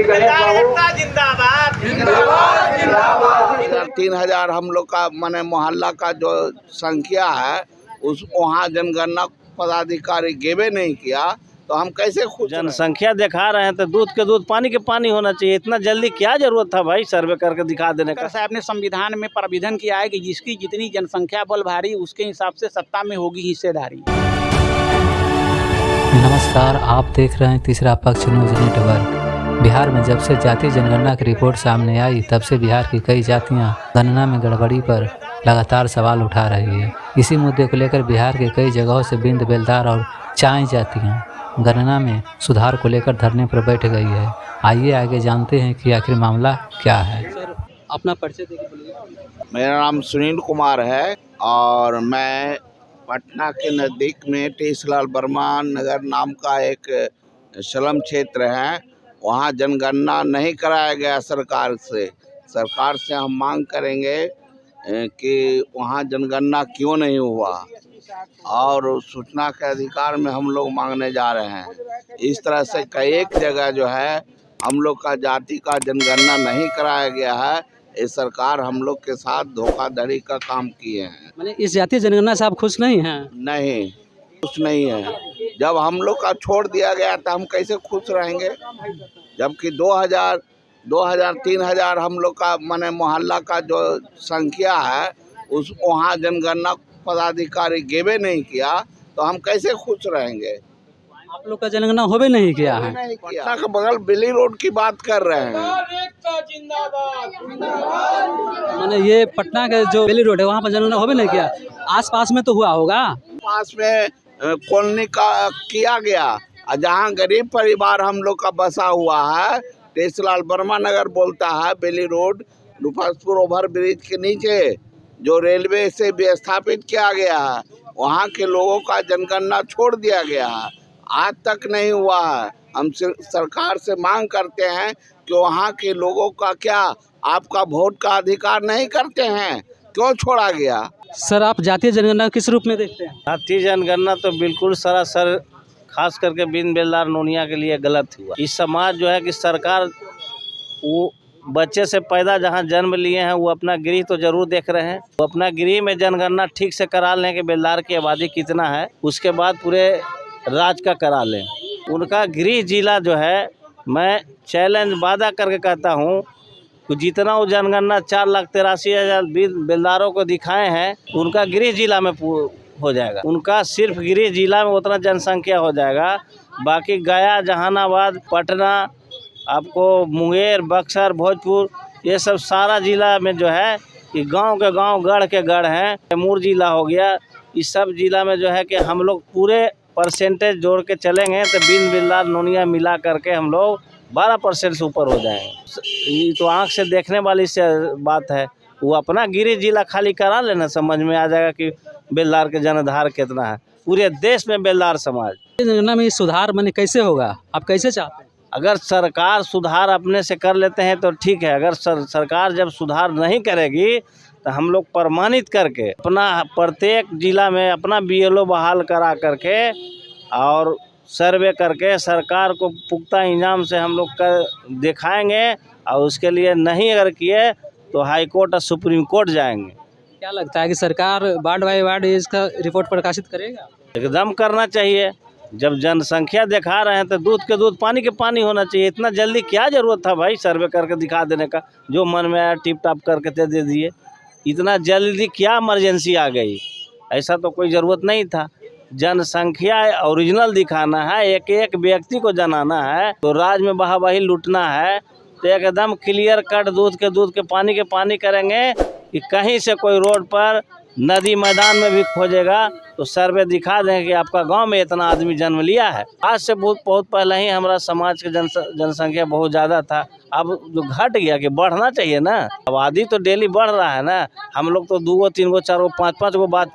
जिंदाबाद जिंदाबाद जिंदाबाद। 3000 हम लोग का माने मोहल्ला का जो संख्या है उस वहाँ जनगणना पदाधिकारी गेबे नहीं किया तो हम कैसे खुश रहें? जनसंख्या दिखा रहे हैं तो दूध के दूध पानी के पानी होना चाहिए। इतना जल्दी क्या जरूरत था भाई सर्वे करके दिखा देने का? साहब ने संविधान में प्राविधान किया है कि जिसकी जितनी जनसंख्या बल भारी उसके हिसाब से सत्ता में होगी हिस्सेदारी। नमस्कार, आप देख रहे हैं तीसरा पक्ष न्यूज नेटवर्क। बिहार में जब से जातीय जनगणना की रिपोर्ट सामने आई तब से बिहार की कई जातियां गणना में गड़बड़ी पर लगातार सवाल उठा रही है। इसी मुद्दे को लेकर बिहार के कई जगहों से बिंद बेलदार और चाय जातियां गणना में सुधार को लेकर धरने पर बैठ गई है। आइए आगे जानते हैं कि आखिर मामला क्या है। सर अपना परिचय देके बोलिए। मेरा नाम सुनील कुमार है और मैं पटना के नज़दीक में टीसलाल वर्मा नगर नाम का एक स्लम क्षेत्र है, वहाँ जनगणना नहीं कराया गया सरकार से हम मांग करेंगे कि वहाँ जनगणना क्यों नहीं हुआ और सूचना के अधिकार में हम लोग मांगने जा रहे हैं। इस तरह से कई एक जगह जो है हम लोग का जाति का जनगणना नहीं कराया गया है। ये सरकार हम लोग के साथ धोखाधड़ी का काम किए हैं। मैंने इस जातीय जनगणना से आप खुश नहीं हैं? नहीं, खुश नहीं है। जब हम लोग का छोड़ दिया गया तो हम कैसे खुश रहेंगे? जबकि 2000 3000 हम लोग का माने मोहल्ला का जो संख्या है उस वहाँ जनगणना पदाधिकारी गेबे नहीं किया तो हम कैसे खुश रहेंगे? आप लोग का जनगणना होबे नहीं किया है? नहीं किया। पटना के बगल बेली रोड की बात कर रहे हैं। मैंने ये पटना के जो बेली रोड है वहाँ पर जनगणना होबे नहीं किया, आसपास में तो हुआ होगा। पास में कॉलोनी का किया गया, जहाँ गरीब परिवार हम लोग का बसा हुआ है, टीसलाल वर्मा नगर बोलता है, बेली रोड रुपसपुर ओवर ब्रिज के नीचे जो रेलवे से विस्थापित किया गया है, वहाँ के लोगों का जनगणना छोड़ दिया गया है, आज तक नहीं हुआ है। हम सरकार से मांग करते हैं कि वहाँ के लोगों का क्या आपका वोट का अधिकार नहीं करते हैं? क्यों छोड़ा गया? सर आप जातीय जनगणना किस रूप में देखते हैं? जातीय जनगणना तो बिल्कुल सरासर खास करके बिन बेलदार नोनिया के लिए गलत हुआ। इस समाज जो है कि सरकार वो बच्चे से पैदा जहां जन्म लिए हैं वो अपना गृह तो जरूर देख रहे हैं, वो अपना गृह में जनगणना ठीक से करा लें कि बेलदार की आबादी कितना है, उसके बाद पूरे राज्य का करा लें। उनका गृह जिला जो है, मैं चैलेंज वादा करके कहता हूँ कि जितना वो जनगणना 4,83,000 बेलदारों को दिखाए हैं उनका गृह जिला में हो जाएगा। उनका सिर्फ गृह जिला में उतना जनसंख्या हो जाएगा। बाकी गया, जहानाबाद, पटना, आपको मुंगेर, बक्सर, भोजपुर, ये सब सारा जिला में जो है कि गांव के गांव गढ़ के गढ़ हैं। कैमूर जिला हो गया, इस सब जिला में जो है कि हम लोग पूरे परसेंटेज जोड़ के चलेंगे तो बिन बेलदार नोनिया मिला करके हम लोग 12% से ऊपर हो जाएंगे। ये तो आँख से देखने वाली से बात है। वो अपना गृह जिला खाली करा लेना, समझ में आ जाएगा कि बेलदार के जनधार कितना है। पूरे देश में बेलदार समाज जनगणना में सुधार मैंने कैसे होगा, आप कैसे चाहते हैं? अगर सरकार सुधार अपने से कर लेते हैं तो ठीक है। अगर सरकार जब सुधार नहीं करेगी तो हम लोग प्रमाणित करके अपना प्रत्येक जिला में अपना BLO बहाल करा करके और सर्वे करके सरकार को पुख्ता इंजाम से हम लोग कर दिखाएंगे और उसके लिए नहीं अगर किए तो हाई कोर्ट और सुप्रीम कोर्ट जाएंगे। क्या लगता है कि सरकार वार्ड बाय वार्ड इसका रिपोर्ट प्रकाशित करेगा? एकदम करना चाहिए। जब जनसंख्या दिखा रहे हैं तो दूध के दूध पानी के पानी होना चाहिए। इतना जल्दी क्या जरूरत था भाई सर्वे करके दिखा देने का? जो मन में आया टिप टाप करके दे दिए। इतना जल्दी क्या इमरजेंसी आ गई? ऐसा तो कोई ज़रूरत नहीं था। जनसंख्या ओरिजिनल दिखाना है, एक एक व्यक्ति को जनाना है, तो राज्य में वाहवाही लूटना है तो एकदम क्लियर कट दूध के पानी करेंगे कि कहीं से कोई रोड पर नदी मैदान में भी खोजेगा तो सर्वे दिखा देंगे कि आपका गांव में इतना आदमी जन्म लिया है। आज से बहुत पहले ही हमारा समाज के जनसंख्या बहुत ज़्यादा था। अब जो घट गया कि बढ़ना चाहिए ना, आबादी तो डेली बढ़ रहा है ना। हम लोग तो 2 गो 3 गो 4 गो 5 गो बात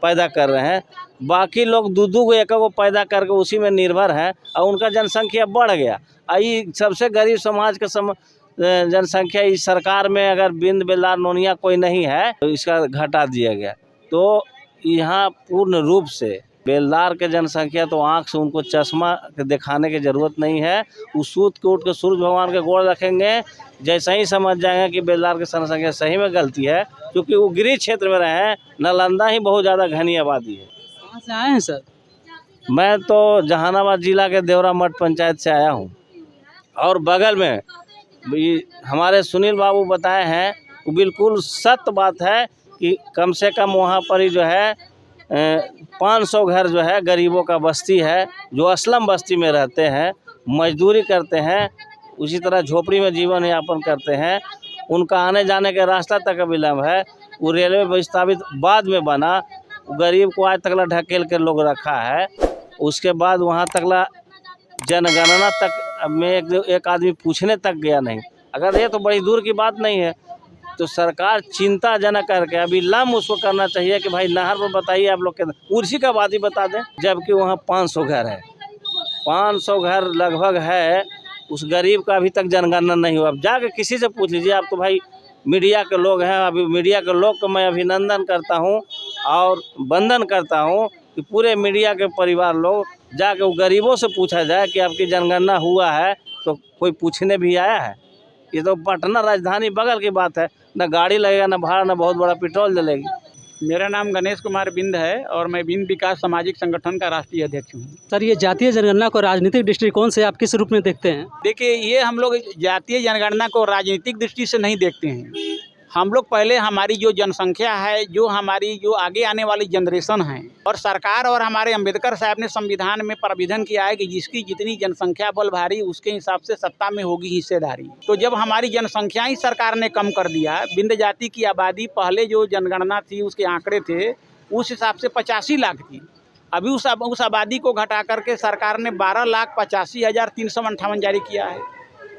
पैदा कर रहे हैं, बाकी लोग 2 गो 1 गो पैदा करके उसी में निर्भर हैं और उनका जनसंख्या बढ़ गया। ये सबसे गरीब समाज का जनसंख्या इस सरकार में अगर बिन बेलदार नोनिया कोई नहीं है तो इसका घटा दिया गया। तो यहाँ पूर्ण रूप से बेलदार के जनसंख्या तो आँख से उनको चश्मा दिखाने की ज़रूरत नहीं है। उस सूत के उठ के सूरज भगवान के गोड़ रखेंगे, जैसे ही समझ जाएंगे कि बेलदार की जनसंख्या सही में गलती है, क्योंकि वो गिरिज क्षेत्र में रहे हैं। नालंदा ही बहुत ज़्यादा घनी आबादी है। कहाँ से आए हैं सर? मैं तो जहानाबाद जिला के देवरा मठ पंचायत से आया हूँ, और बगल में हमारे सुनील बाबू बताए हैं, वो बिल्कुल सत्य बात है कि कम से कम वहाँ पर ही जो है 500 घर जो है गरीबों का बस्ती है, जो असलम बस्ती में रहते हैं, मजदूरी करते हैं, उसी तरह झोपड़ी में जीवन यापन करते हैं। उनका आने जाने के रास्ता तक विलम्ब है। वो रेलवे विस्थापित बाद में बना, गरीब को आज तक ढकेल के लोग रखा है। उसके बाद वहाँ तक जनगणना तक में एक आदमी पूछने तक गया नहीं। अगर ये तो बड़ी दूर की बात नहीं है, तो सरकार चिंताजनक करके अभी विलम्ब उसको करना चाहिए कि भाई नहर पर बताइए आप लोग के कुर्सी का आबादी बता दें, जबकि वहाँ 500 घर है। 500 घर लगभग है, उस गरीब का अभी तक जनगणना नहीं हुआ। अब जाके किसी से पूछ लीजिए। आप तो भाई मीडिया के लोग हैं, अभी मीडिया के लोग को मैं अभिनंदन करता हूँ और वंदन करता हूँ कि पूरे मीडिया के परिवार लोग जाके वो गरीबों से पूछा जाए कि आपकी जनगणना हुआ है, तो कोई पूछने भी आया है? ये तो पटना राजधानी बगल की बात है, ना गाड़ी लगेगा, ना भाड़ा, ना बहुत बड़ा पेट्रोल जलेगी। मेरा नाम गणेश कुमार बिंद है और मैं बिंद विकास सामाजिक संगठन का राष्ट्रीय अध्यक्ष हूँ। सर, ये जातीय जनगणना को राजनीतिक दृष्टिकोण से आप किस रूप में देखते हैं? देखिए, ये हम लोग जातीय जनगणना को राजनीतिक दृष्टि से नहीं देखते हैं। हम लोग पहले हमारी जो जनसंख्या है, जो हमारी जो आगे आने वाली जनरेशन है, और सरकार और हमारे अंबेडकर साहब ने संविधान में प्रावधान किया है कि जिसकी जितनी जनसंख्या बल भारी उसके हिसाब से सत्ता में होगी हिस्सेदारी। तो जब हमारी जनसंख्या ही सरकार ने कम कर दिया, बिंद जाति की आबादी पहले जो जनगणना थी उसके आंकड़े थे उस हिसाब से 85 लाख थी। अभी उस आबादी को घटा करके सरकार ने 12,85,358 जारी किया है।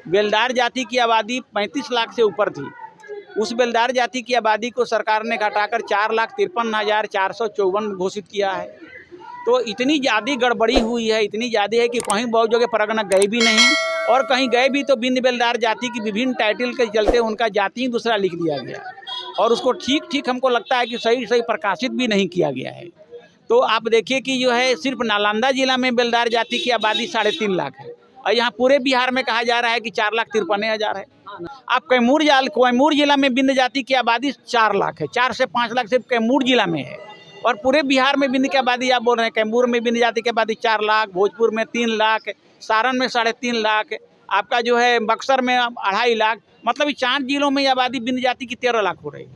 बेलदार जाति की आबादी 35 लाख से ऊपर थी। उस बेलदार जाति की आबादी को सरकार ने घटाकर 4,53,454 घोषित किया है। तो इतनी ज़्यादा गड़बड़ी हुई है, इतनी ज़्यादा है कि कहीं बहुत जगह परगना गए भी नहीं, और कहीं गए भी तो बिंद बेलदार जाति की विभिन्न टाइटल के चलते उनका जाति ही दूसरा लिख दिया गया, और उसको ठीक हमको लगता है कि सही प्रकाशित भी नहीं किया गया है। तो आप देखिए कि जो है सिर्फ नालंदा जिला में बेलदार जाति की आबादी 3.5 लाख है, और यहाँ पूरे बिहार में कहा जा रहा है कि 4,53,000 है। आप कैमूर जिला में बिंद जाति की आबादी 4 लाख है। 4 से 5 लाख सिर्फ कैमूर जिला में है, और पूरे बिहार में बिंद की आबादी आप बोल रहे हैं। कैमूर में बिंद जाति की आबादी 4 लाख, भोजपुर में 3 लाख, सारण में 3.5 लाख, आपका जो है बक्सर में 2.5 लाख, मतलब 4 जिलों में आबादी बिंद जाति की 13 लाख हो रही है।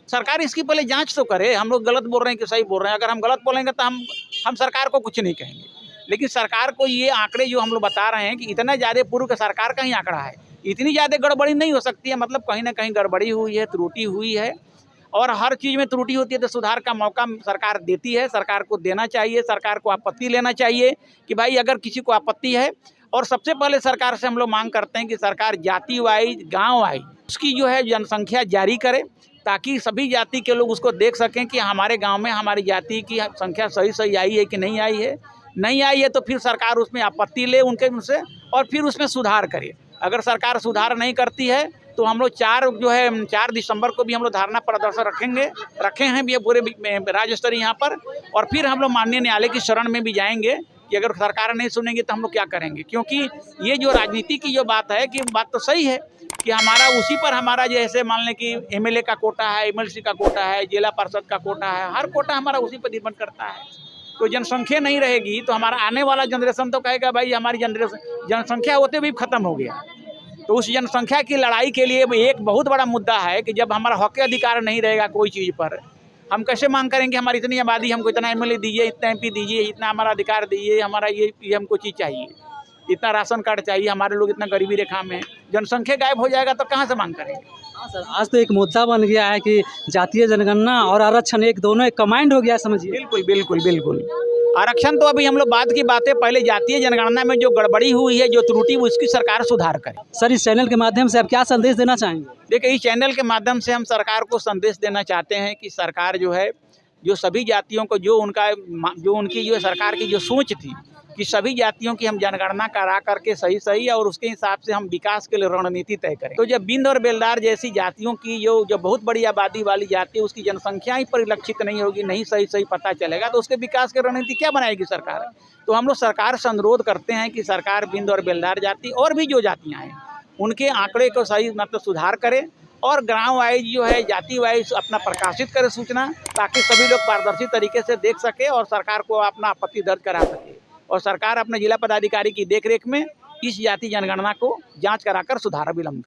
सरकार इसकी पहले जांच तो करे। हम लोग गलत बोल रहे हैं कि सही बोल रहे हैं? अगर हम गलत बोलेंगे तो हम सरकार को कुछ नहीं कहेंगे, लेकिन सरकार को ये आंकड़े जो हम लोग बता रहे हैं कि इतना ज़्यादा पूर्व का सरकार का ही आंकड़ा है, इतनी ज़्यादा गड़बड़ी नहीं हो सकती है। मतलब कहीं ना कहीं गड़बड़ी हुई है, त्रुटि हुई है, और हर चीज़ में त्रुटि होती है तो सुधार का मौका सरकार देती है। सरकार को देना चाहिए, सरकार को आपत्ति लेना चाहिए कि भाई अगर किसी को आपत्ति है। और सबसे पहले सरकार से हम लोग मांग करते हैं कि सरकार जाति वाइज, गाँव वाइज उसकी जो है जनसंख्या जारी करे, ताकि सभी जाति के लोग उसको देख सकें कि हमारे गाँव में हमारी जाति की संख्या सही आई है कि नहीं आई है। नहीं आई है तो फिर सरकार उसमें आपत्ति ले उनसे, और फिर उसमें सुधार करे। अगर सरकार सुधार नहीं करती है तो हम लोग 4 दिसंबर को भी हम लोग धरना प्रदर्शन रखे हैं भी पूरे राज्य स्तरीय यहाँ पर, और फिर हम लोग माननीय न्यायालय की शरण में भी जाएंगे कि अगर सरकार नहीं सुनेंगे तो हम लोग क्या करेंगे। क्योंकि ये जो राजनीति की जो बात है कि बात तो सही है कि हमारा उसी पर हमारा जैसे मान लें कि MLA का कोटा है, MLC का कोटा है, जिला परिषद का कोटा है, हर कोटा हमारा उसी पर निर्भर करता है। तो जनसंख्या नहीं रहेगी तो हमारा आने वाला जनरेशन तो कहेगा भाई हमारी जनसंख्या होते हुए खत्म हो गया। तो उस जनसंख्या की लड़ाई के लिए एक बहुत बड़ा मुद्दा है कि जब हमारा हक अधिकार नहीं रहेगा कोई चीज़ पर, हम कैसे मांग करेंगे हमारी इतनी आबादी, हमको इतना MLA दीजिए, इतना MP दीजिए, इतना हमारा अधिकार दीजिए, हमारा ये हमको चीज़ चाहिए, इतना राशन कार्ड चाहिए, हमारे लोग इतना गरीबी रेखा में। जनसंख्या गायब हो जाएगा तो कहाँ से मांग करेंगे? हाँ सर, आज तो एक मुद्दा बन गया है कि जातीय जनगणना और आरक्षण दोनों एक कमांड हो गया, समझिए। बिल्कुल। आरक्षण तो अभी हम लोग बाद की बातें, पहले जातीय जनगणना में जो गड़बड़ी हुई है, जो त्रुटि, उसकी सरकार सुधार करे। सर, इस चैनल के माध्यम से आप क्या संदेश देना चाहेंगे? देखिए, इस चैनल के माध्यम से हम सरकार को संदेश देना चाहते हैं कि सरकार जो है, जो सभी जातियों को जो उनकी जो सरकार की जो सोच थी कि सभी जातियों की हम जनगणना करा करके सही और उसके हिसाब से हम विकास के लिए रणनीति तय करें। तो जब बिंद और बेलदार जैसी जातियों की जो बहुत बड़ी आबादी वाली जाति है उसकी जनसंख्या ही परिलक्षित नहीं होगी, नहीं सही पता चलेगा, तो उसके विकास की रणनीति क्या बनाएगी सरकार। तो हम लोग सरकार से अनुरोध करते हैं कि सरकार बिंद और बेलदार जाति और भी जो जातियाँ हैं उनके आंकड़े को सही मतलब सुधार करे और गांव वाइज जो है जाति वाइज अपना प्रकाशित करे सूचना, ताकि सभी लोग पारदर्शी तरीके से देख सके और सरकार को अपना आपत्ति दर्ज करा सके और सरकार अपने जिला पदाधिकारी की देखरेख में इस जाति जनगणना को जांच कराकर सुधार विलंब